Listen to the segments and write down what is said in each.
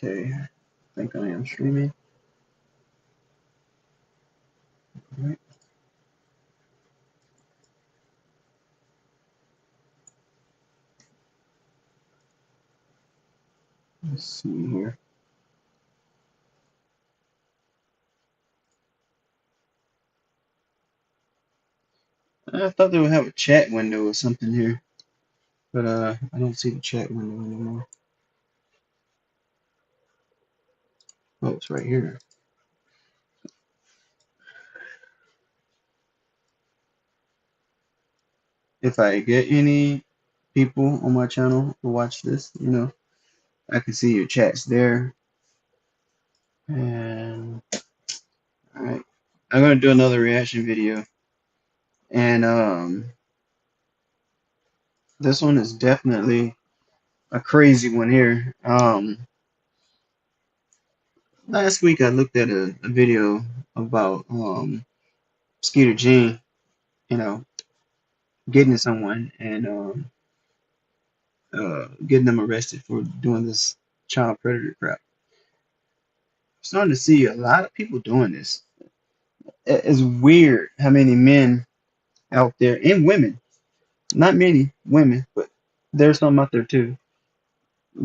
Okay, I think I am streaming. All right. Let's see here. I thought they would have a chat window or something here, but I don't see the chat window anymore. Oh, it's right here. If I get any people on my channel to watch this, I can see your chats there. And all right, I'm gonna do another reaction video, and this one is definitely a crazy one here. Last week I looked at a video about Skeeter Jean, you know, getting someone and getting them arrested for doing this child predator crap. Starting to see a lot of people doing this. It's weird how many men out there and women, not many women, but there's some out there too,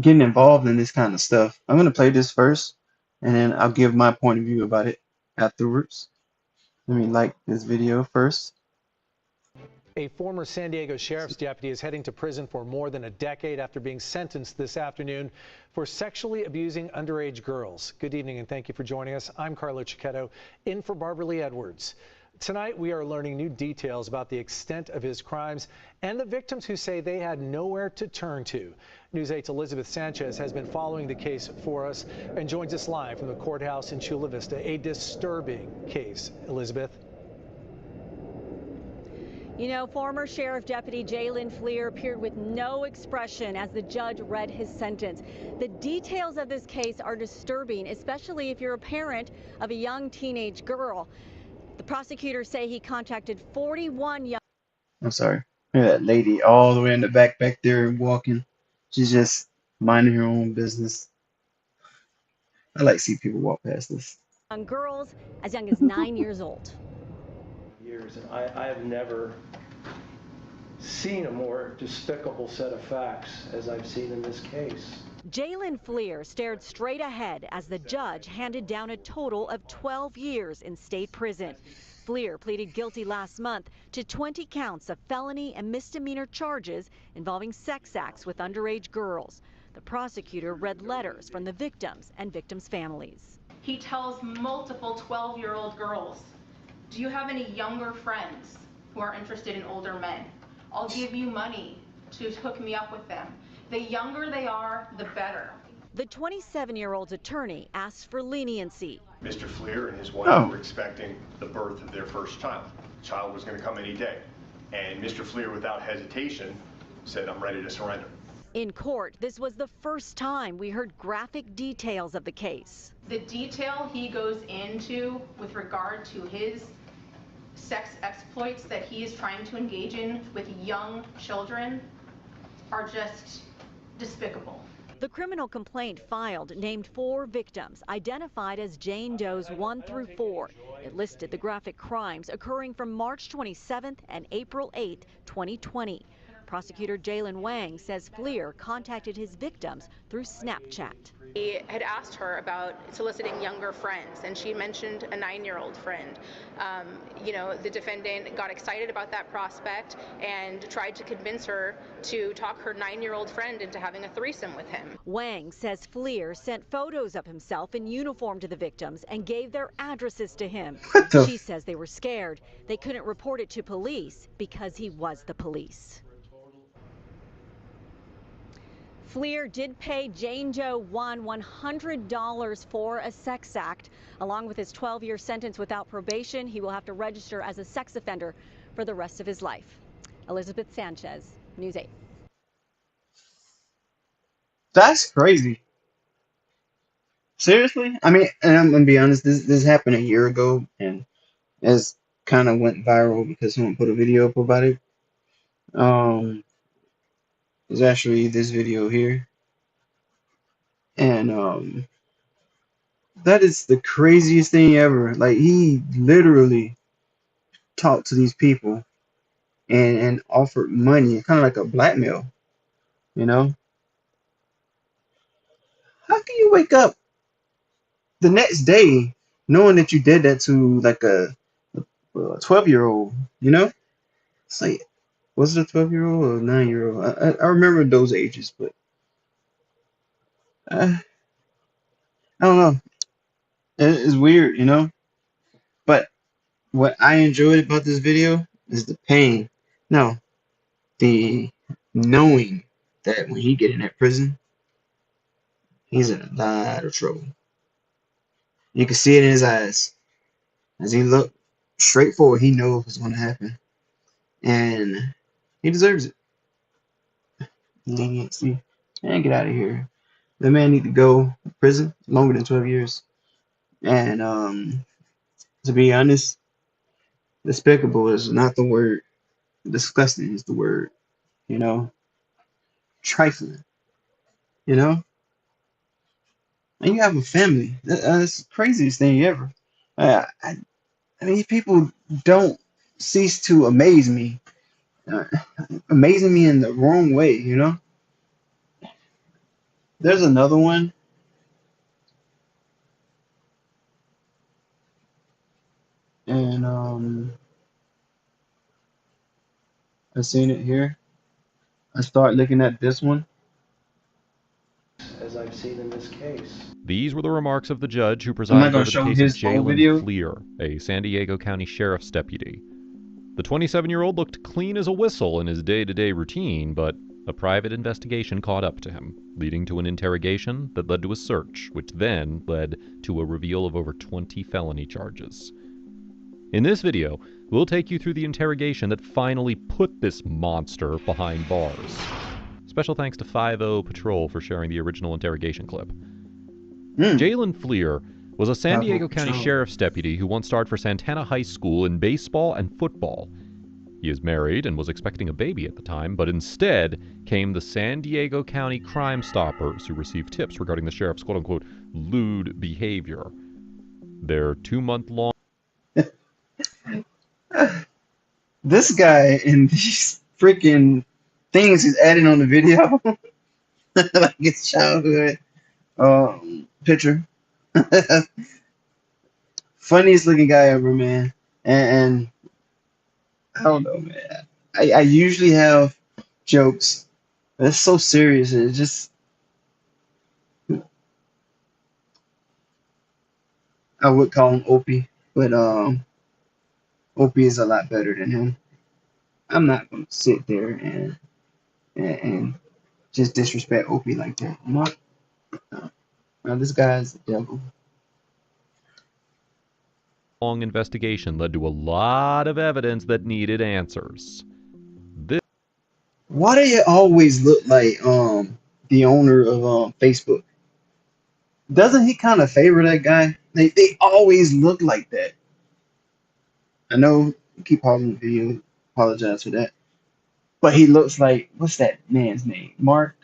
getting involved in this kind of stuff. I'm gonna play this first, and then I'll give my point of view about it afterwards. Let me like this video first. A former San Diego sheriff's deputy is heading to prison for more than a decade after being sentenced this afternoon for sexually abusing underage girls. Good evening and thank you for joining us. I'm Carlo Cicchetto, in for Barbara Lee Edwards. Tonight we are learning new details about the extent of his crimes and the victims who say they had nowhere to turn to. News 8's Elizabeth Sanchez has been following the case for us and joins us live from the courthouse in Chula Vista. A disturbing case. Elizabeth. You know, former Sheriff Deputy Jalen Fleer appeared with no expression as the judge read his sentence. The details of this case are disturbing, especially if you're a parent of a young teenage girl. The prosecutors say he contacted 41 young... I'm sorry. Look at that lady all the way in the back there walking. She's just minding her own business. I like to see people walk past this. young girls as young as 9 years old. Years, and I have never seen a more despicable set of facts as I've seen in this case. Jalen Fleer stared straight ahead as the judge handed down a total of 12 years in state prison. Fleer pleaded guilty last month to 20 counts of felony and misdemeanor charges involving sex acts with underage girls. The prosecutor read letters from the victims and victims' families. He tells multiple 12-year-old girls, do you have any younger friends who are interested in older men? I'll give you money to hook me up with them. The younger they are, the better. The 27-year-old's attorney asked for leniency. Mr. Fleer and his wife were expecting the birth of their first child. The child was going to come any day. And Mr. Fleer, without hesitation, said, I'm ready to surrender. In court, this was the first time we heard graphic details of the case. The detail he goes into with regard to his sex exploits that he is trying to engage in with young children are just despicable. The criminal complaint filed named 4 victims identified as Jane Does 1 through 4. It listed the graphic crimes occurring from March 27th and April 8th, 2020. Prosecutor Jalen Wang says Fleer contacted his victims through Snapchat. He had asked her about soliciting younger friends, and she mentioned a 9-year-old friend. The defendant got excited about that prospect and tried to convince her to talk her 9-year-old friend into having a threesome with him. Wang says Fleer sent photos of himself in uniform to the victims and gave their addresses to him. She says they were scared. They couldn't report it to police because he was the police. Fleer did pay Jane Doe 1 $100 for a sex act. Along with his 12-year sentence without probation, he will have to register as a sex offender for the rest of his life. Elizabeth Sanchez, News 8. That's crazy. Seriously? I mean, and I'm gonna be honest, this happened a year ago, and it's kind of went viral because someone put a video up about it. There's actually this video here, And that is the craziest thing ever. Like, he literally talked to these people and offered money, kind of like a blackmail, you know? How can you wake up the next day knowing that you did that to like a 12-year-old, you know? It's like, was it a 12-year-old or a 9-year-old? I remember those ages, but I don't know. It's weird, you know? But what I enjoyed about this video is the pain. No, the knowing that when he get in that prison, he's in a lot of trouble. You can see it in his eyes. As he look straight forward, he knows what's going to happen. And he deserves it. Leniency. And get out of here. The man need to go to prison longer than 12 years. And to be honest, despicable is not the word. Disgusting is the word. You know, trifling. You know, and you have a family. That's the craziest thing ever. I mean, people don't cease to amaze me. Uh, Amazing me in the wrong way. You know, there's another one, and I've seen it here. I start looking at this one. as I've seen in this case. These were the remarks of the judge who I'm not presided gonna over the show case of his full Jalen video. Fleer, a San Diego County Sheriff's deputy. The 27-year-old looked clean as a whistle in his day-to-day routine, but a private investigation caught up to him, leading to an interrogation that led to a search, which then led to a reveal of over 20 felony charges. In this video, we'll take you through the interrogation that finally put this monster behind bars. Special thanks to 5-0 Patrol for sharing the original interrogation clip. Jalen Fleer was a San Diego County Sheriff's deputy who once starred for Santana High School in baseball and football. He is married and was expecting a baby at the time, but instead came the San Diego County Crime Stoppers who received tips regarding the sheriff's quote-unquote lewd behavior. Their 2-month-long This guy and these freaking things he's adding on the video, like his childhood picture. Funniest looking guy ever, man. And I don't know, man. I usually have jokes, but it's so serious. It just, I would call him Opie, but Opie is a lot better than him. I'm not gonna sit there and just disrespect Opie like that, you know? Now this guy's the devil. investigation led to a lot of evidence that needed answers. Why do you always look like the owner of Facebook? Doesn't he kind of favor that guy? They always look like that. I know you keep pausing the video, apologize for that. But he looks like, what's that man's name? Mark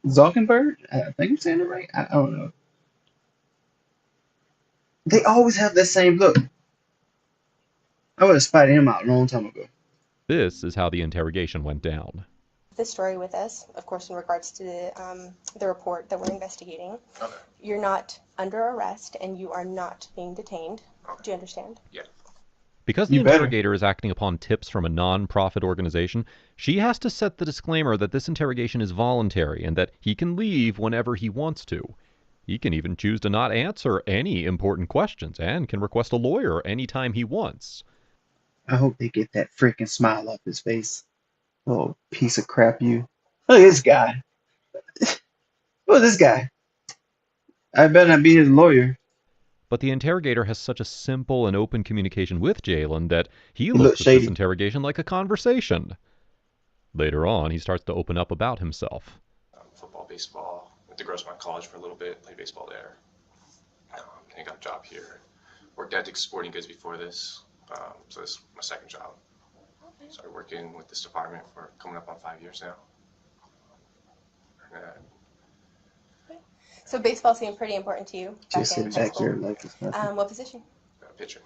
Zuckerberg? I think I'm saying it right. I don't know. They always have that same look. I would have spotted him out a long time ago. This is how the interrogation went down. This story with us, of course, in regards to the report that we're investigating. Okay. You're not under arrest and you are not being detained. Okay. Do you understand? Yeah. Because the interrogator is acting upon tips from a non-profit organization, she has to set the disclaimer that this interrogation is voluntary and that he can leave whenever he wants to. He can even choose to not answer any important questions and can request a lawyer anytime he wants. I hope they get that freaking smile off his face. Oh, piece of crap, you. Look at this guy. Look at this guy. I better not be his lawyer. But the interrogator has such a simple and open communication with Jalen that he looks at this interrogation like a conversation. Later on, he starts to open up about himself. Football, baseball. Went to Grossmont College for a little bit, played baseball there. And got a job here. Worked at Dick's Sporting Goods before this, so this is my second job. Started working with this department for coming up on 5 years now. So baseball seemed pretty important to you back Just in sit high back there school. like it's nothing. What position? Pitcher.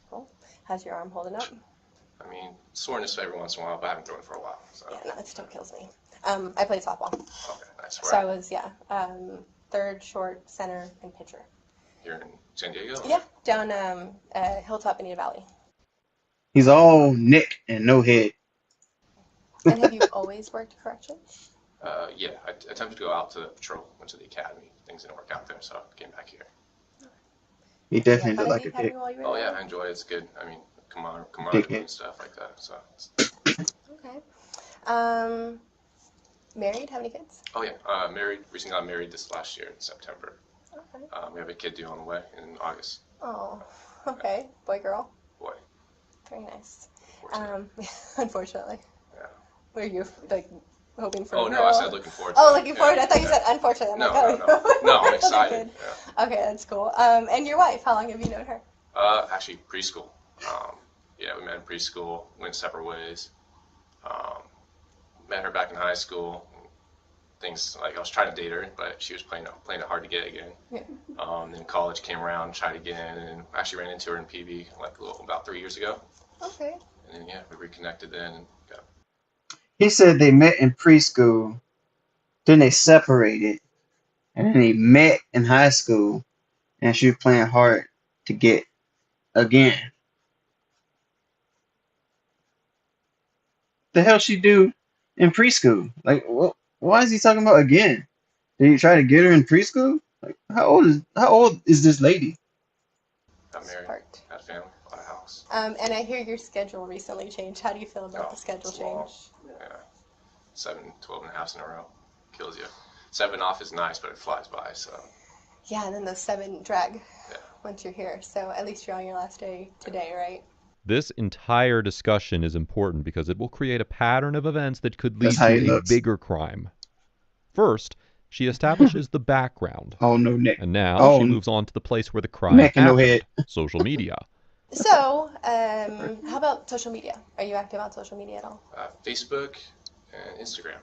Cool. How's your arm holding up? I mean, soreness every once in a while, but I haven't thrown for a while. So. Yeah, no, it still kills me. I played softball. Okay, nice. So I was, third, short, center, and pitcher. You're in San Diego? Yeah, down Hilltop, Bonita Valley. He's all neck and no head. And have you always worked corrections? Yeah, I attempted to go out to the patrol, went to the academy. Things didn't work out there, so I came back here. He definitely looked like a dick. Oh yeah, I enjoy it. It's good. I mean, camaraderie and stuff like that. So. Okay. Married? How many kids? Oh yeah, married. Recently got married this last year in September. Okay. We have a kid due on the way in August. Oh, okay. Boy, girl? Boy. Very nice. Unfortunately. Yeah. Were you like hoping for? Oh a girl? no, I said looking forward. Oh, looking forward. I thought you said unfortunately. I'm no, like, oh. No, I'm excited. Yeah. Okay, that's cool. And your wife? How long have you known her? Actually preschool. Yeah, we met in preschool. Went separate ways. Met her back in high school. Things like I was trying to date her, but she was playing it hard to get again. Yeah. Then college came around, tried again, and actually ran into her in PB like about 3 years ago. Okay. And then yeah, we reconnected then. And got... He said they met in preschool, then they separated, and then they met in high school, and she was playing hard to get again. The hell she do in preschool? Like, why is he talking about again? Did you try to get her in preschool? Like, how old is this lady? Got married, had a family, bought a house. And I hear your schedule recently changed. How do you feel about the schedule change? Yeah, 12 and a half in a row, kills you. 7 off is nice, but it flies by. So. Yeah, and then those 7 drag once you're here. So at least you're on your last day today, right? This entire discussion is important because it will create a pattern of events that could lead to a bigger crime. First, she establishes the background. Oh, no neck. And now she moves on to the place where the crime happened, no head. social media. So, how about social media? Are you active on social media at all? Facebook and Instagram.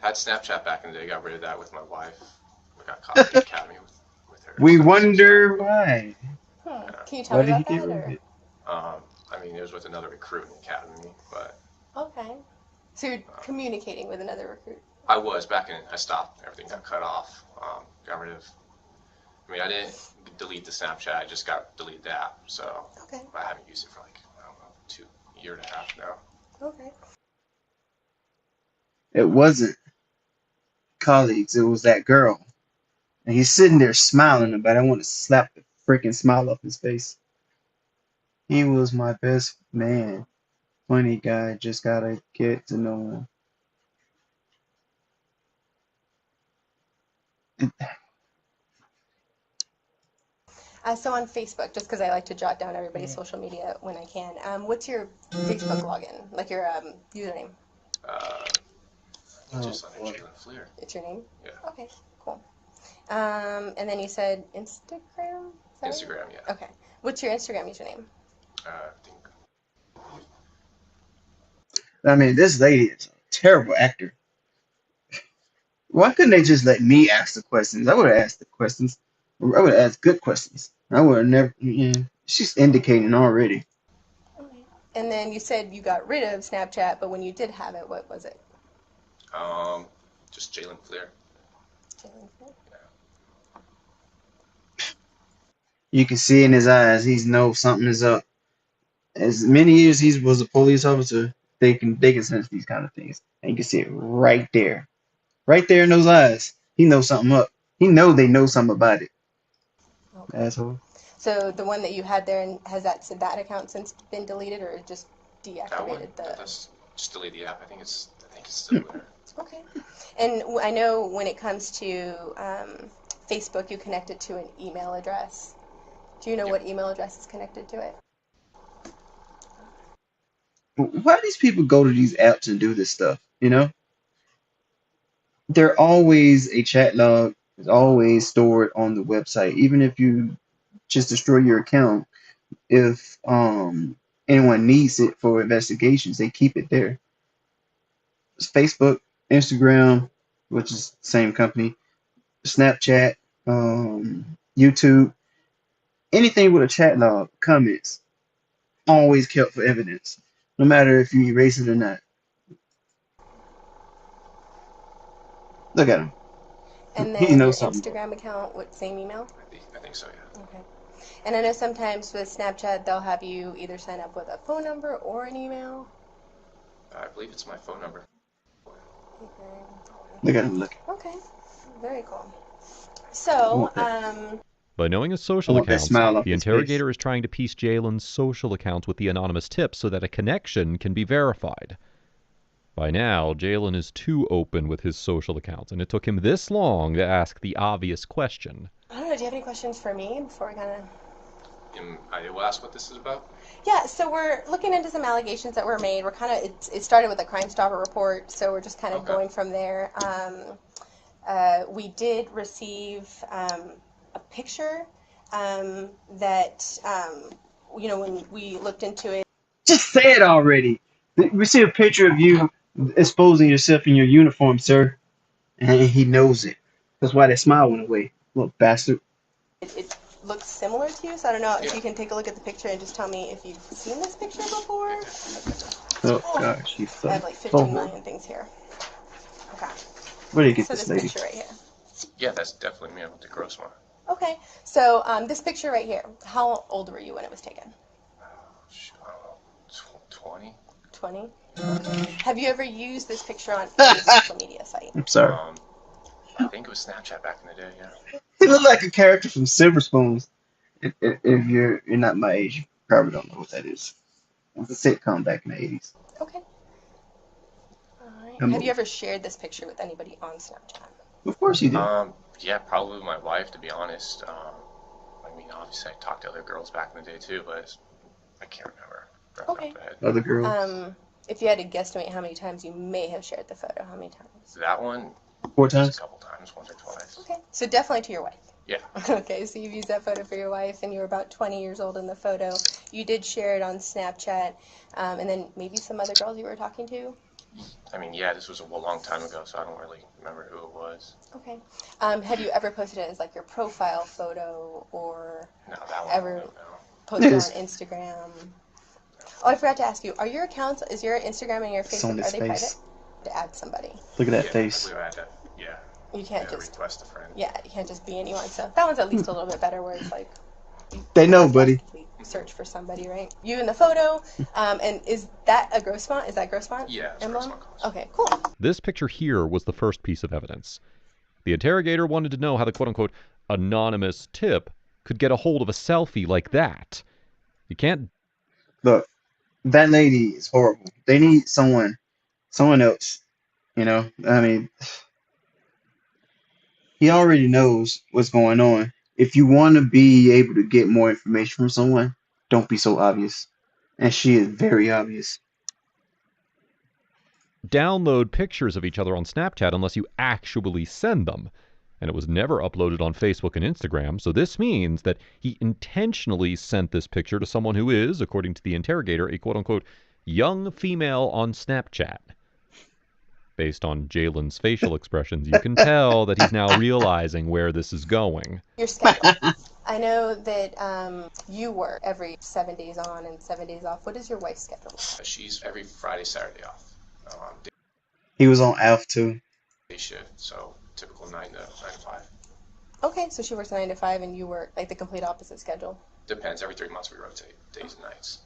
Had Snapchat back in the day, got rid of that with my wife. We got caught at the academy with her. We wonder why. Can you tell me about that? I mean, it was with another recruit in the academy, but... Okay. So you're communicating with another recruit? I was. Back in, I stopped. Everything got cut off. Got rid of... I mean, I didn't delete the Snapchat. I just deleted the app. So I haven't used it for like, I don't know, a year and a half now. Okay. It wasn't colleagues. It was that girl. And he's sitting there smiling about it. I want to slap the freaking smile off his face. He was my best man. Funny guy. Just gotta get to know him. So on Facebook, just because I like to jot down everybody's social media when I can, what's your Facebook login? Like your username? Just under Jalen Fleer. It's your name? Yeah. Okay, cool. And then you said Instagram? Instagram, yeah. Okay. What's your Instagram username? I mean, this lady is a terrible actor. Why couldn't they just let me ask the questions? I would have asked the questions. I would have asked good questions. I would have never. Yeah, she's indicating already. Okay. And then you said you got rid of Snapchat, but when you did have it, what was it? Just Jalen Fleer. Jalen Fleer? Yeah. You can see in his eyes, he knows something is up. As many years he was a police officer, they can sense these kind of things. And you can see it right there. Right there in those eyes. He knows something up. He knows they know something about it. Okay. Asshole. So the one that you had there, and has that account since been deleted or just deactivated? Just delete the app. I think it's still there. Okay. And I know when it comes to Facebook, you connect it to an email address. Do you know what email address is connected to it? Why do these people go to these apps and do this stuff? You know? They're always a chat log. It's always stored on the website. Even if you just destroy your account, if anyone needs it for investigations, they keep it there. It's Facebook, Instagram, which is the same company, Snapchat, YouTube, anything with a chat log, comments, always kept for evidence, no matter if you erase it or not. Look at him. And He then your knows something. Instagram account, what, same email? I think so, yeah. Okay. And I know sometimes with Snapchat, they'll have you either sign up with a phone number or an email. I believe it's my phone number. Okay. Look at him look. Okay. Very cool. So, By knowing his I social want that accounts, smile off the his face. interrogator is trying to piece Jalen's social accounts with the anonymous tips so that a connection can be verified. By now, Jalen is too open with his social accounts, and it took him this long to ask the obvious question. I don't know, do you have any questions for me before we kind of... I will ask what this is about? Yeah, so we're looking into some allegations that were made. We're kind of, it started with a Crime Stopper report, so we're just kind of going from there. We did receive a picture that, you know, when we looked into it. Just say it already. We see a picture of you exposing yourself in your uniform, sir, and he knows it. That's why that smile went away. Little bastard. It looks similar to you, so I don't know if you can take a look at the picture and just tell me if you've seen this picture before. Oh gosh, you I have like 15 million things here. Okay. Where did you get So this this lady? picture right here. Yeah, that's definitely me with the gross one. Okay, so this picture right here, how old were you when it was taken? I don't know, 20? 20? Have you ever used this picture on any social media site? I'm sorry. I think it was Snapchat back in the day, yeah. He looked like a character from Silver Spoons. If you're not my age, you probably don't know what that is. It was a sitcom back in the 80s. Okay. All right. Come Have on. you ever shared this picture with anybody on Snapchat? Of course you did. Yeah, probably with my wife, to be honest. I mean, obviously I talked to other girls back in the day too, but I can't remember. Right off the head. Other girls. If you had to guesstimate how many times you may have shared the photo, how many times? That one? 4 times? Just a couple times, once or twice. Okay, so definitely to your wife. Yeah. Okay, so you've used that photo for your wife, and you were about 20 years old in the photo. You did share it on Snapchat, and then maybe some other girls you were talking to? I mean, yeah, this was a long time ago, so I don't really remember who it was. Okay. Have you ever posted it as like your profile photo, or ever posted it on Instagram? Oh, I forgot to ask you, are your accounts, is your Instagram and your Facebook, are they private? To add somebody. Look at that face. Yeah. You can't just request a friend. Yeah, you can't just be anyone. So that one's at least a little bit better, where it's like they know, buddy. Search for somebody, right? You in the photo, and is that a gross font? Is that gross font? Yeah, it's gross font. Okay, cool. This picture here was the first piece of evidence. The interrogator wanted to know how the quote-unquote anonymous tip could get a hold of a selfie like that. You can't... Look, that lady is horrible. They need someone else, you know? I mean, he already knows what's going on. If you want to be able to get more information from someone, don't be so obvious. And she is very obvious. Download pictures of each other on Snapchat unless you actually send them. And it was never uploaded on Facebook and Instagram, so this means that he intentionally sent this picture to someone who is, according to the interrogator, a quote-unquote young female on Snapchat. Based on Jalen's facial expressions, you can tell that he's now realizing where this is going. Your schedule. I know that you work every 7 days on and 7 days off. What is your wife's schedule? She's every Friday, Saturday off. He was on ALF too. Day shift, so typical 9 to 5. Okay, so she works 9 to 5 and you work like the complete opposite schedule? Depends. Every 3 months we rotate days and nights.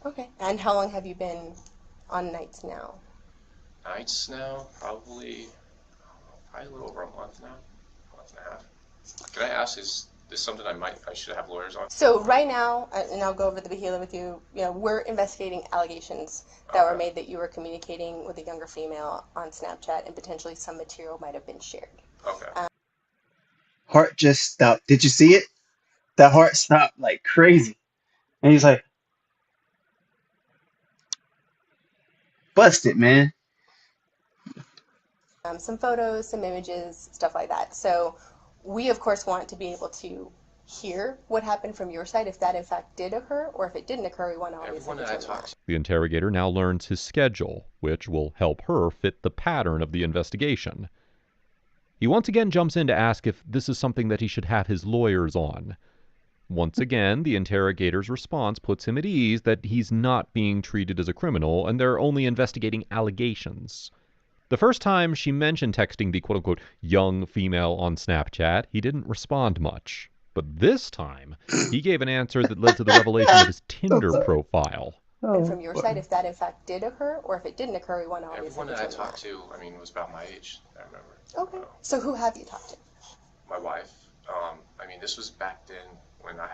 Okay. And how long have you been on nights now? Nights now, probably a little over a month now, month and a half. Can I ask, is this something I should have lawyers on? So right now, and I'll go over the Bahila with you, we're investigating allegations that were made that you were communicating with a younger female on Snapchat, and potentially some material might have been shared. Okay. Heart just stopped. Did you see it? That heart stopped like crazy. And he's like, busted, man. Some photos, some images, stuff like that. So we, of course, want to be able to hear what happened from your side, if that in fact did occur, or if it didn't occur, we want to always determine that. The interrogator now learns his schedule, which will help her fit the pattern of the investigation. He once again jumps in to ask if this is something that he should have his lawyers on. Once again, the interrogator's response puts him at ease that he's not being treated as a criminal and they're only investigating allegations. The first time she mentioned texting the quote-unquote young female on Snapchat, he didn't respond much. But this time, he gave an answer that led to the revelation of his Tinder profile. And from your side, if that in fact did occur, or if it didn't occur, we want to obviously Everyone that I talked to, I mean, was about my age, I remember. Okay. So who have you talked to? My wife. I mean, this was back then when I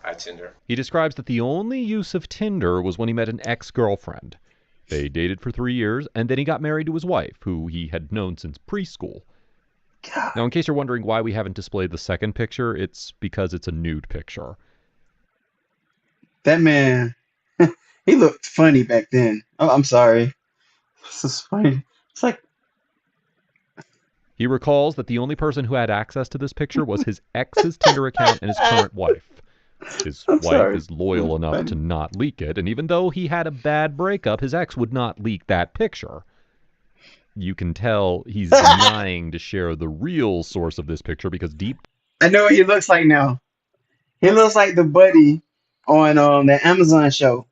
had Tinder. He describes that the only use of Tinder was when he met an ex-girlfriend. They dated for 3 years, and then he got married to his wife, who he had known since preschool. God. Now, in case you're wondering why we haven't displayed the second picture, it's because it's a nude picture. That man, he looked funny back then. Oh, I'm sorry. This is funny. It's like, He recalls that the only person who had access to this picture was his ex's Tinder account and his current wife. His I'm wife sorry. is loyal enough Funny. to not leak it, and even though he had a bad breakup, his ex would not leak that picture. You can tell he's denying to share the real source of this picture because deep I know what he looks like now. He looks like the buddy on that Amazon show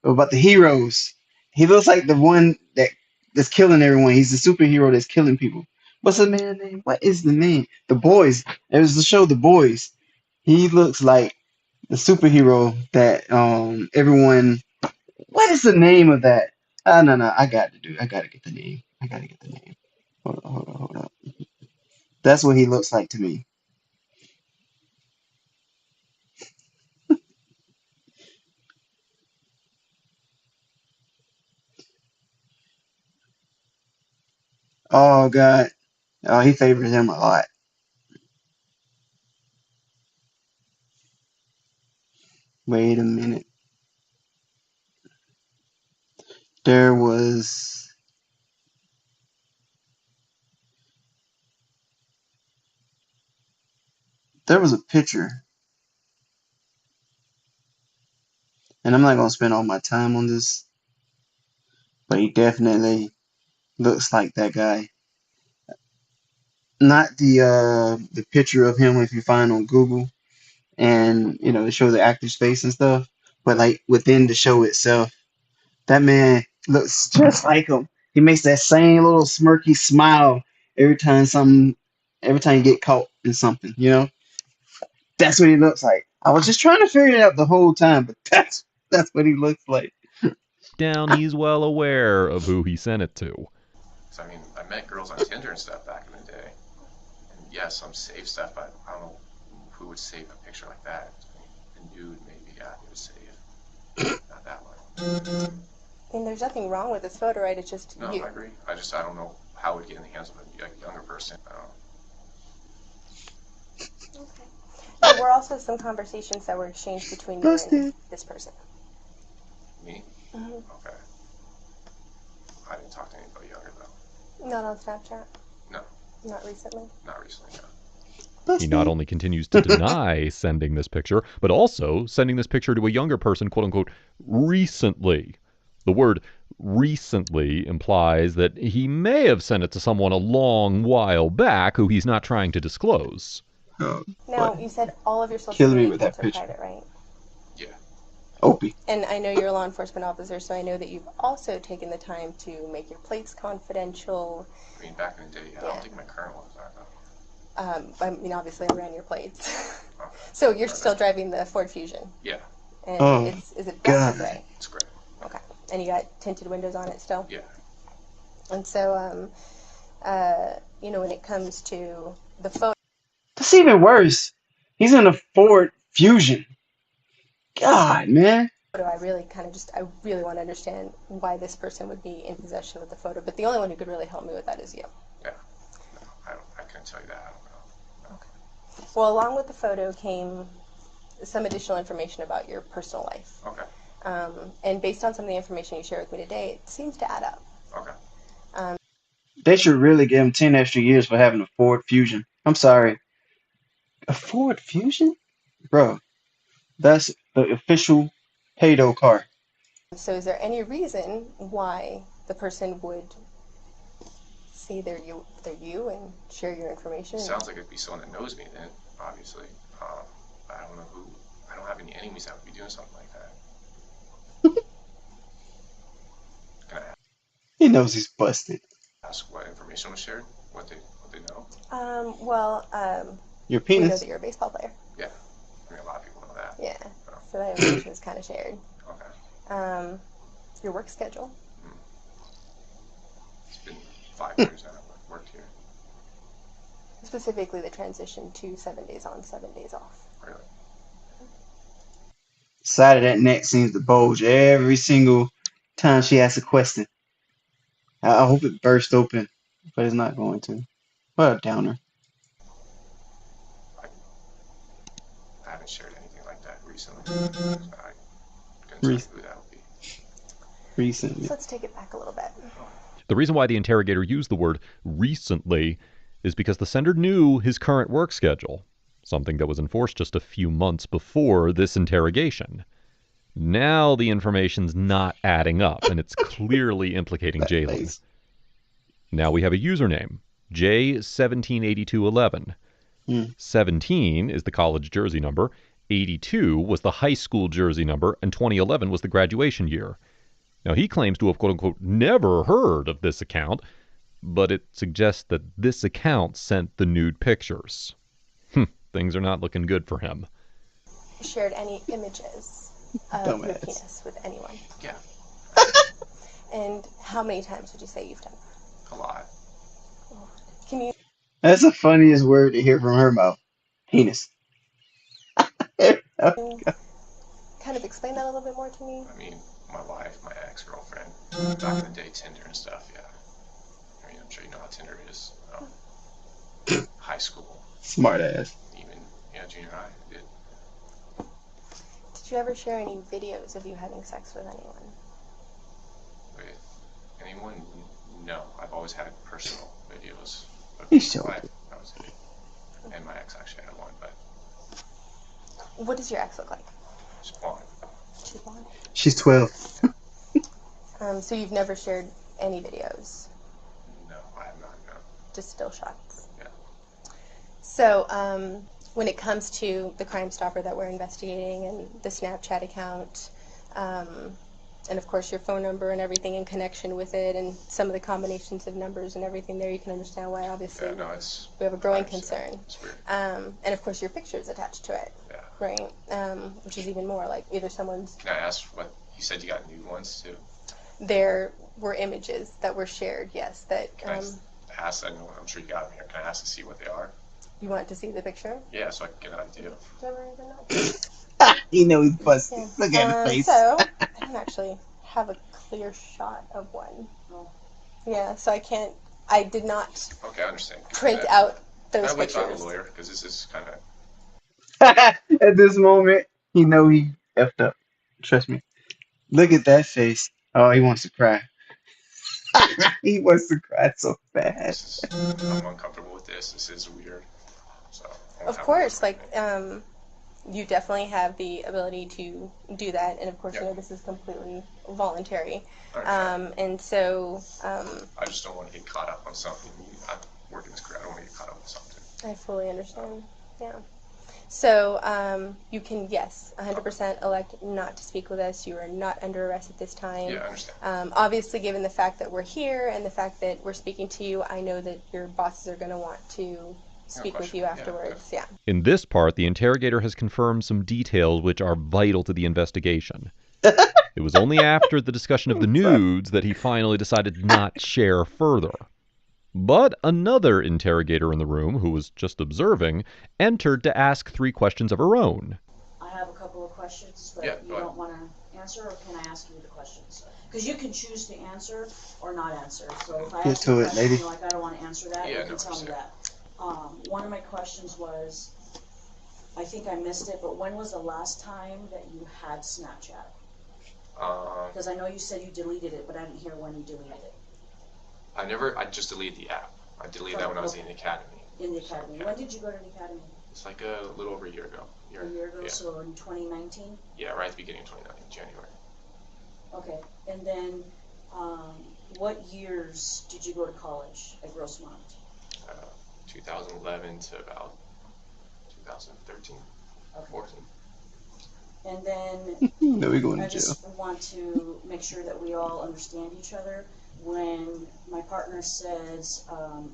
about the heroes. He looks like the one that's killing everyone. He's the superhero that's killing people. What's the man's name? What is the name? The Boys. There's the show The Boys. He looks like the superhero that everyone. What is the name of that? No. I gotta get the name. I gotta get the name. Hold on. That's what he looks like to me. Oh God. Oh, he favors him a lot. Wait a minute. There was there was a picture, and I'm not gonna spend all my time on this, but he definitely looks like that guy. Not the picture of him if you find on Google and they show the actor's face and stuff, but like within the show itself, that man looks just like him. He makes that same little smirky smile every time every time you get caught in something. That's what he looks like. I was just trying to figure it out the whole time, but that's what he looks like. down, he's well aware of who he sent it to. So, I mean, I met girls on Tinder and stuff back in the day. And yes, some save stuff, but I don't know who would save a picture like that. I mean, a nude, maybe, yeah, they would save. Not that one. I mean, there's nothing wrong with this photo, right? It's just No, you. I agree. I don't know how it would get in the hands of a younger person. I don't know. Okay. There were also some conversations that were exchanged between you and this person. Me? Mm-hmm. Okay. I didn't talk to anybody younger, though. Not on Snapchat? No. Not recently? Not recently, no. He not only continues to deny sending this picture, but also sending this picture to a younger person, quote unquote, recently. The word recently implies that he may have sent it to someone a long while back who he's not trying to disclose. Now, you said all of your social Killing me media with that accounts are picture. private, right? Yeah. Opie. And I know you're a law enforcement officer, so I know that you've also taken the time to make your plates confidential. I mean, back in the day, I don't think my current ones are, though. I mean, obviously, I ran your plates. So you're still driving the Ford Fusion? Yeah. And is it black or God. gray? It's great. Okay. And you got tinted windows on it still? Yeah. And so, when it comes to the photo, That's even worse. He's in a Ford Fusion. God, man. I really want to understand why this person would be in possession of the photo. But the only one who could really help me with that is you. Yeah. No, I couldn't tell you that. I don't know. Okay. Well, along with the photo came some additional information about your personal life. Okay. And based on some of the information you shared with me today, it seems to add up. Okay. They should really give him 10 extra years for having a Ford Fusion. I'm sorry. A Ford Fusion? Bro, that's the official pedo car. So is there any reason why the person would say they're you and share your information? Sounds like it'd be someone that knows me then, obviously. I don't know who. I don't have any enemies that would be doing something like that. Can I He knows he's busted. ask what information was shared? What they know? Your We know penis? that you're a baseball player. Yeah. I mean, a lot of people know that. Yeah. Oh. So that information is kind of shared. Okay. Your work schedule. It's been 5 years now I've worked here. Specifically the transition to 7 days on, 7 days off. Really? Side of that neck seems to bulge every single time she asks a question. I hope it bursts open, but it's not going to. What a downer. I haven't shared anything like that recently. So I couldn't tell you who that would be. Recently. So let's take it back a little bit. The reason why the interrogator used the word recently is because the sender knew his current work schedule, something that was enforced just a few months before this interrogation. Now the information's not adding up, and it's clearly implicating Jalen. Now we have a username, J178211. 17 is the college jersey number, 82 was the high school jersey number, and 2011 was the graduation year. Now, he claims to have, quote-unquote, never heard of this account, but it suggests that this account sent the nude pictures. Things are not looking good for him. Shared any images of your penis with anyone? Yeah. And how many times would you say you've done that? A lot. Can you... That's the funniest word to hear from her mouth. Penis. kind of explain that a little bit more to me? I mean, my wife, my ex-girlfriend, back in the day, Tinder and stuff, yeah. I mean, I'm sure you know how Tinder is. High school. Smart ass. Even, junior high, I did. Did you ever share any videos of you having sex with anyone? With anyone? No. I've always had personal videos. You showed it. That was it. And my ex actually had one, but... What does your ex look like? She's blonde. She's blonde? She's 12. So you've never shared any videos? No, I have not, no. Just still shots? Yeah. So, when it comes to the Crime Stopper that we're investigating and the Snapchat account, and of course your phone number and everything in connection with it, and some of the combinations of numbers and everything there, you can understand why obviously we have a growing concern. It's weird. And of course your picture's attached to it, right? Which is even more like either someone's... Can I ask what, you said you got new ones too? There were images that were shared, yes, that... Can I ask, I'm sure you got them here, can I ask to see what they are? You want to see the picture? Yeah, so I can get an idea. Do I even know? You know he's busted. Yeah. Look at his face. So, I don't actually have a clear shot of one. Yeah, so I did not okay, I understand. print out those can I wait pictures. till I have a lawyer? Because this is kind of... At this moment, he know he effed up. Trust me. Look at that face. Oh, he wants to cry. He wants to cry so bad. I'm uncomfortable with this. This is weird. So, Of course, like, you definitely have the ability to do that, and of course, you know, this is completely voluntary. And so... I just don't want to get caught up on something. I'm working this career. I don't want to get caught up on something. I fully understand. Yeah. So, you can, yes, 100% elect not to speak with us. You are not under arrest at this time. Yeah, I understand. Obviously, given the fact that we're here and the fact that we're speaking to you, I know that your bosses are going to want to speak with you afterwards. Yeah. In this part, the interrogator has confirmed some details which are vital to the investigation. It was only after the discussion of the nudes that he finally decided to not share further. But another interrogator in the room, who was just observing, entered to ask 3 questions of her own. I have a couple of questions that you don't want to answer, or can I ask you the questions? Because you can choose to answer or not answer. So if I ask you a question, you're like, I don't want to answer that, you can tell me that. One of my questions was, I think I missed it, but when was the last time that you had Snapchat? Because I know you said you deleted it, but I didn't hear when you deleted it. I just deleted the app. I deleted that when I was in the academy. In the academy. When did you go to the academy? It's like a little over a year ago. A year ago, so in 2019? Yeah, right at the beginning of 2019, January. Okay, and then What years did you go to college at Grossmont? 2011 to about 2013, Okay. 14. And then No, we're going I to jail. just want to make sure that we all understand each other. When my partner says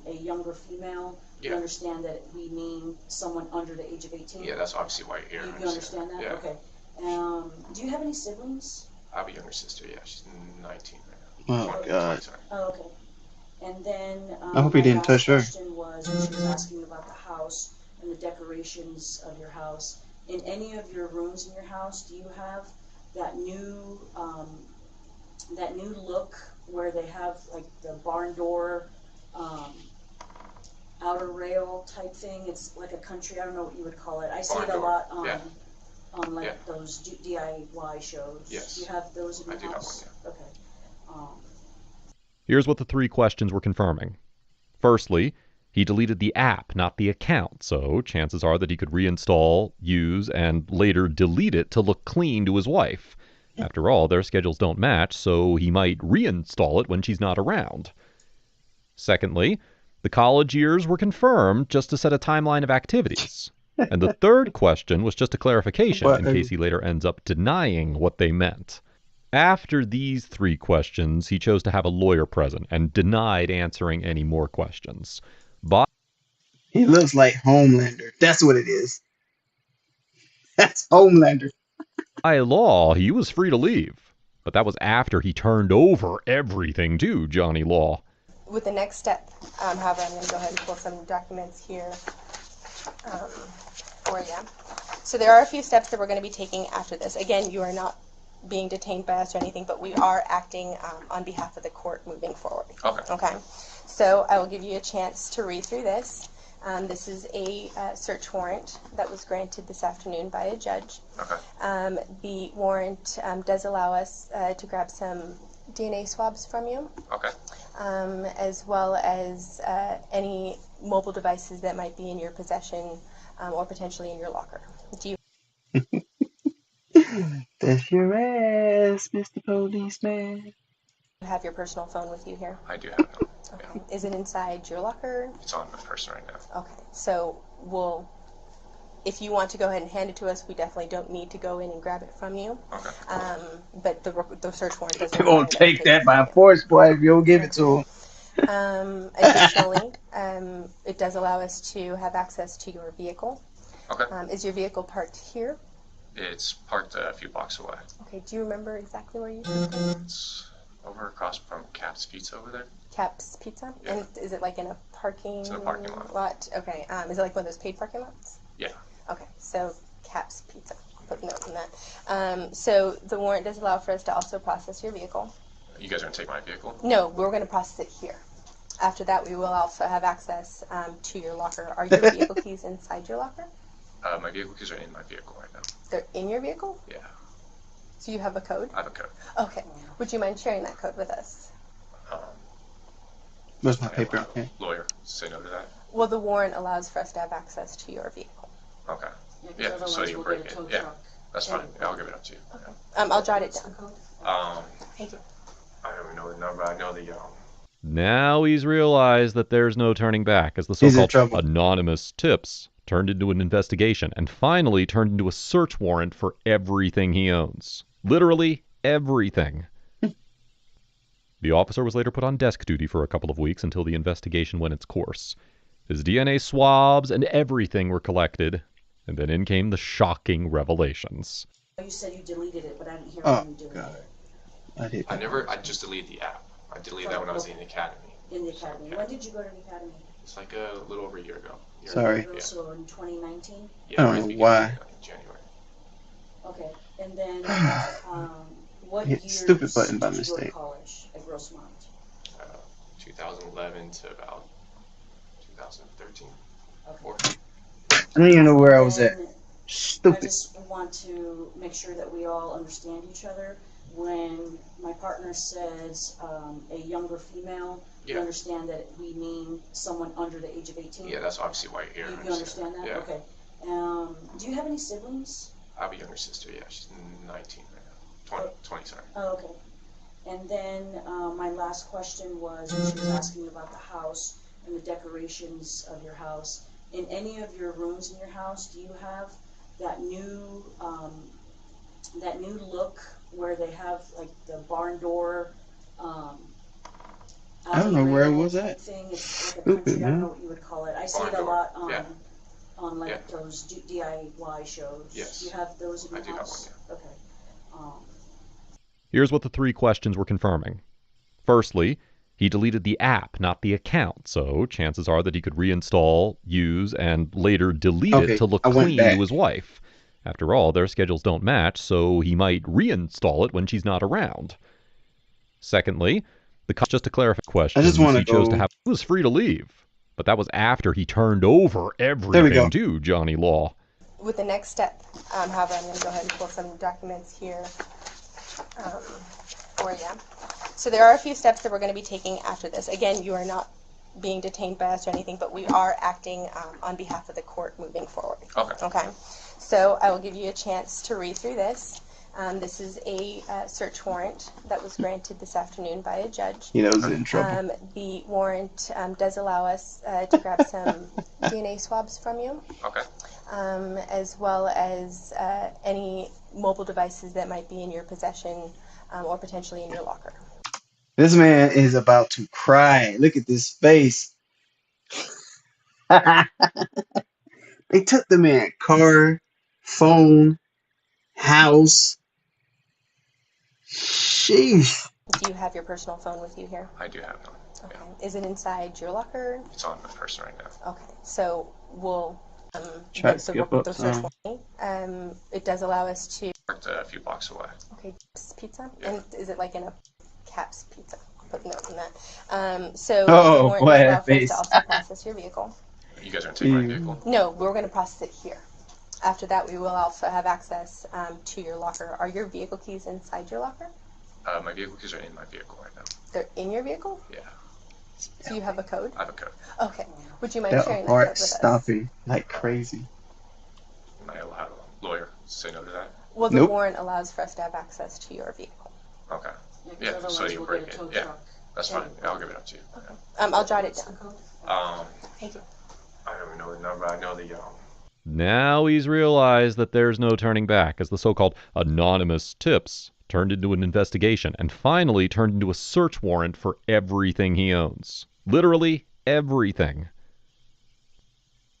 a younger female, you understand that we mean someone under the age of 18? Yeah, that's obviously why you're here. You understand that? Yeah. Okay. Do you have any siblings? I have a younger sister, yeah. She's 19 right now. Oh, God. 20, sorry. Oh, okay. And then I hope he didn't touch her. my last question was, when she was asking about the house and the decorations of your house. In any of your rooms in your house, do you have that new look where they have like the barn door outer rail type thing? It's like a country, I don't know what you would call it. I see it a lot on like those DIY shows. Yes. Do you have those in your I do house? have one, yeah. Okay. Here's what the 3 questions were confirming. Firstly, he deleted the app, not the account, so chances are that he could reinstall, use, and later delete it to look clean to his wife. After all, their schedules don't match, so he might reinstall it when she's not around. Secondly, the college years were confirmed just to set a timeline of activities. And the third question was just a clarification in case he later ends up denying what they meant. After these 3 questions, he chose to have a lawyer present and denied answering any more questions. He looks like Homelander. That's what it is. That's Homelander. By law, he was free to leave. But that was after he turned over everything to Johnny Law. With the next step, however, I'm going to go ahead and pull some documents here for you. So there are a few steps that we're going to be taking after this. Again, you are not being detained by us or anything, but we are acting on behalf of the court moving forward. Okay. So I will give you a chance to read through this. This is a search warrant that was granted this afternoon by a judge. The warrant does allow us to grab some DNA swabs from you, as well as any mobile devices that might be in your possession or potentially in your locker. Do you That's your ass, Mr. Policeman. have your personal phone with you here? I do have it. Okay. Yeah. Is it inside your locker? It's on my person right now. Okay. So if you want to go ahead and hand it to us, we definitely don't need to go in and grab it from you. But the search warrant doesn't. They're going to take that by force, boy, if you don't give it to them. Additionally, it does allow us to have access to your vehicle. Is your vehicle parked here? It's parked a few blocks away. Okay. Do you remember exactly where you parked it? It's over across from Cap's Pizza over there. Cap's Pizza? Yeah. And is it like in a parking It's in a parking lot. Okay. Is it like one of those paid parking lots? Yeah. Okay. So Cap's Pizza. Put a note on that. So the warrant does allow for us to also process your vehicle. You guys are going to take my vehicle? No, we're going to process it here. After that, we will also have access to your locker. Are your vehicle keys inside your locker? My vehicle keys are in my vehicle right now. They're in your vehicle? Yeah. So you have a code? I have a code. Okay. Would you mind sharing that code with us? Where's my paper? Okay. Lawyer, say no to that. Well, the warrant allows for us to have access to your vehicle. Okay. Yeah, so you break it. Yeah, that's fine. Yeah, I'll give it up to you. Okay. I'll jot it down. Thank you. I don't even know the number. I know the Now he's realized that there's no turning back, as the so-called anonymous tips turned into an investigation and finally turned into a search warrant for everything he owns. Literally everything. The officer was later put on desk duty for a couple of weeks until the investigation went its course. His DNA swabs and everything were collected, and then in came the shocking revelations. You said you deleted it, but I didn't hear when you deleted it. I just deleted the app. I deleted that when I was in the academy. In the academy. When did you go to the academy? It's like a little over a year ago. Sorry. So in 2019? Yeah, I don't know why. January. Okay. And then what hit years stupid button by did you go to mistake. college at Grossmont? 2011 to about 2013. Okay. I don't even know where I was at. I Stupid. just want to make sure that we all understand each other. When my partner says a younger female, you understand that we mean someone under the age of 18? Yeah, that's obviously why you're here. You understand that? Yeah. Okay. Do you have any siblings? I have a younger sister, yeah. She's 19 right now. 20, sorry. Oh, okay. And then my last question was, when she was asking about the house and the decorations of your house. In any of your rooms in your house, do you have that new look where they have like the barn door, I don't alley know where it rail was type at. thing? It's like a Stupid, country, I don't know man. what you would call it. I see Barn it a door. lot Yeah. on like Yeah. those DIY shows. Yes. Do you have those in I your do have house? one, Okay. Here's what the three questions were confirming. Firstly, he deleted the app, not the account, so chances are that he could reinstall, use, and later delete it Okay, to look I went clean to back. his wife. After all, their schedules don't match, so he might reinstall it when she's not around. Secondly, just to clarify I just questions want to he chose to go. have he was free to leave, but that was after he turned over There we go. everything to Johnny Law. With the next step, however, I'm going to go ahead and pull some documents here for you. So there are a few steps that we're going to be taking after this. Again, you are not being detained by us or anything, but we are acting on behalf of the court moving forward. Okay. Okay. So I will give you a chance to read through this. This is a search warrant that was granted this afternoon by a judge. You know, I was in trouble. The warrant does allow us to grab some DNA swabs from you. Okay. As well as any mobile devices that might be in your possession or potentially in your locker. This man is about to cry. Look at this face. They took the man car, phone, house. Sheesh. Do you have your personal phone with you here? I do have one. Okay. Yeah. Is it inside your locker? It's on my person right now. Okay. So we'll Try to skip up the search some. warrant. It does allow us to. Parked a few blocks away. Okay. Pizza. Yeah. And is it like in a Caps Pizza? Put a note on that. So Oh, the warrant boy, does allow that for us face. to also process your vehicle. You guys are going to take my vehicle? No, we're going to process it here. After that, we will also have access to your locker. Are your vehicle keys inside your locker? My vehicle keys are in my vehicle right now. They're in your vehicle? Yeah. So you have a code? I have a code. Okay. Would you mind That sharing that code heart with us? stopping like crazy. Am I allowed a lawyer to say no to that? Well, the Nope. warrant allows for us to have access to your vehicle. Okay. Yeah, 'cause Yeah, so otherwise you we'll break get a it. tow Yeah. truck. That's fine. Yeah, I'll give it up to you. Okay. I'll jot it down. Thank you. I don't even know the number. I know the Now he's realized that there's no turning back, as the so-called anonymous tips turned into an investigation and finally turned into a search warrant for everything he owns. Literally everything.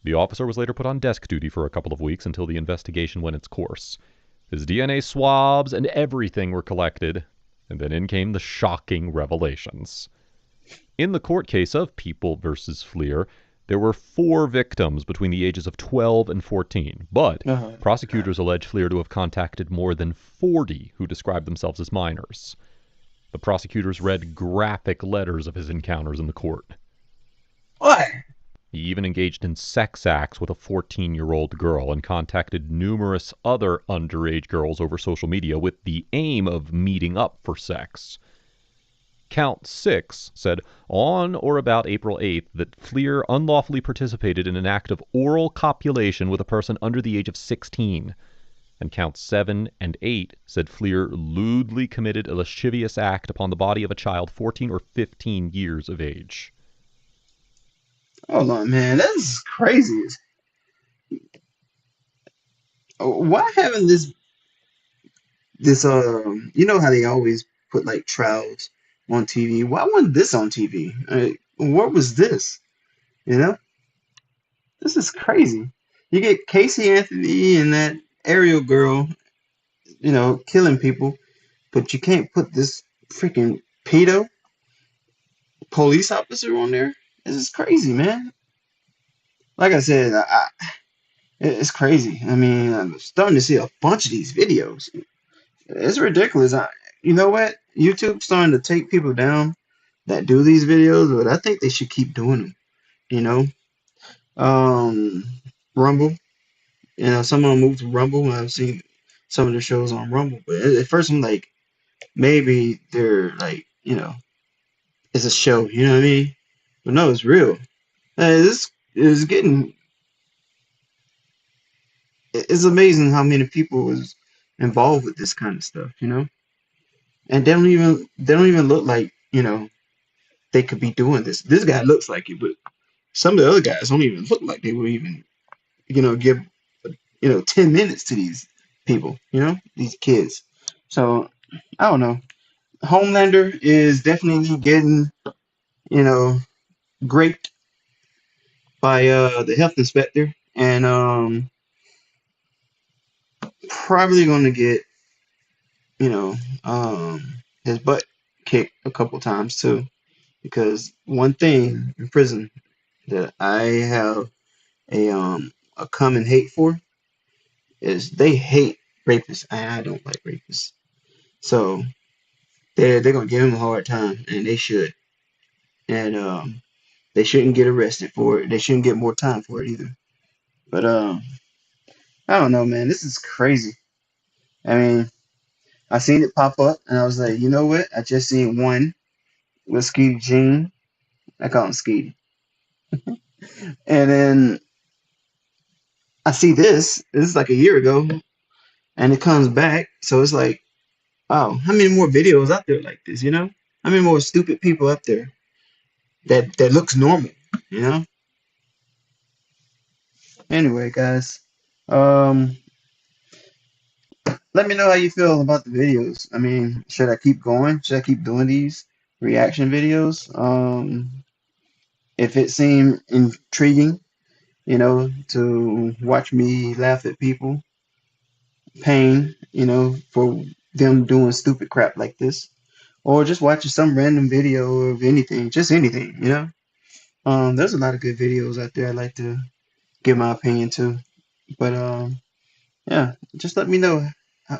The officer was later put on desk duty for a couple of weeks until the investigation went its course. His DNA swabs and everything were collected, and then in came the shocking revelations. In the court case of People versus Fleer, there were 4 victims between the ages of 12 and 14, but prosecutors allege Fleer to have contacted more than 40 who described themselves as minors. The prosecutors read graphic letters of his encounters in the court. What? He even engaged in sex acts with a 14-year-old girl and contacted numerous other underage girls over social media with the aim of meeting up for sex. Count 6 said on or about April 8th that Fleer unlawfully participated in an act of oral copulation with a person under the age of 16. And Counts 7 and 8 said Fleer lewdly committed a lascivious act upon the body of a child 14 or 15 years of age. Hold on, man. That's crazy. Why haven't this you know how they always put like trials on TV? Why wasn't this on TV? What was this? You know? This is crazy. You get Casey Anthony and that Ariel girl, you know, killing people, but you can't put this freaking pedo police officer on there. This is crazy, man. Like I said, it's crazy. I mean, I'm starting to see a bunch of these videos. It's ridiculous. You know what? YouTube's starting to take people down that do these videos, but I think they should keep doing them. You know, Rumble. You know, some of them moved to Rumble. And I've seen some of the shows on Rumble, but at first I'm like, maybe they're like, you know, it's a show. You know what I mean? But no, it's real. This is getting. It's amazing how many people is involved with this kind of stuff. You know. and they don't even look like, they could be doing this. This guy looks like it, but some of the other guys don't even look like they would even, give 10 minutes to these people, these kids. So I don't know. Homelander is definitely getting, you know, graped by the health inspector, and probably gonna get, you know, his butt kicked a couple times too. Because one thing in prison that I have a common hate for is they hate rapists. I don't like rapists. So they're gonna give him a hard time, and they should. And they shouldn't get arrested for it. They shouldn't get more time for it either. But I don't know, man. This is crazy. I mean, I seen it pop up, and I was like, you know what? I just seen one with Skeety Jean. I call him Skeety. And then I see this. This is like a year ago, and it comes back. So it's like, wow, how many more videos out there like this? How many more stupid people out there that looks normal? You know. Anyway, guys, um, let me know how you feel about the videos. I mean, should I keep going? Should I keep doing these reaction videos? If it seemed intriguing, to watch me laugh at people, pain, for them doing stupid crap like this, or just watching some random video of anything, just anything. There's a lot of good videos out there I like to give my opinion to, but yeah, just let me know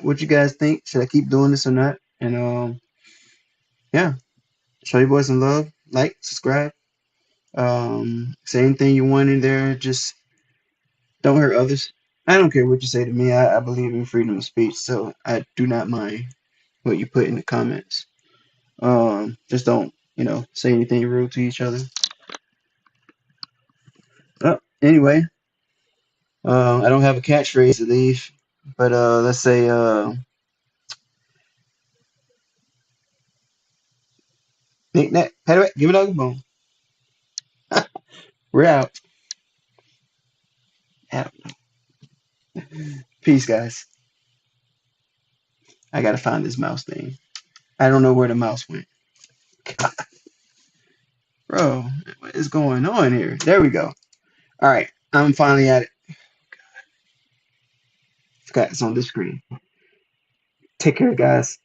what you guys think. Should I keep doing this or not? And yeah, show you boys some love, like, subscribe, say anything you want in there, just don't hurt others. I don't care what you say to me. I believe in freedom of speech, so I do not mind what you put in the comments. Just don't, say anything rude to each other. Anyway, I don't have a catchphrase to leave, but let's say knick knack, paddywhack, give it a bone. We're out. Out. Peace, guys. I gotta find this mouse thing. I don't know where the mouse went. Bro, what is going on here? There we go. All right, I'm finally at it. Forgot it's on this screen. Take care, guys.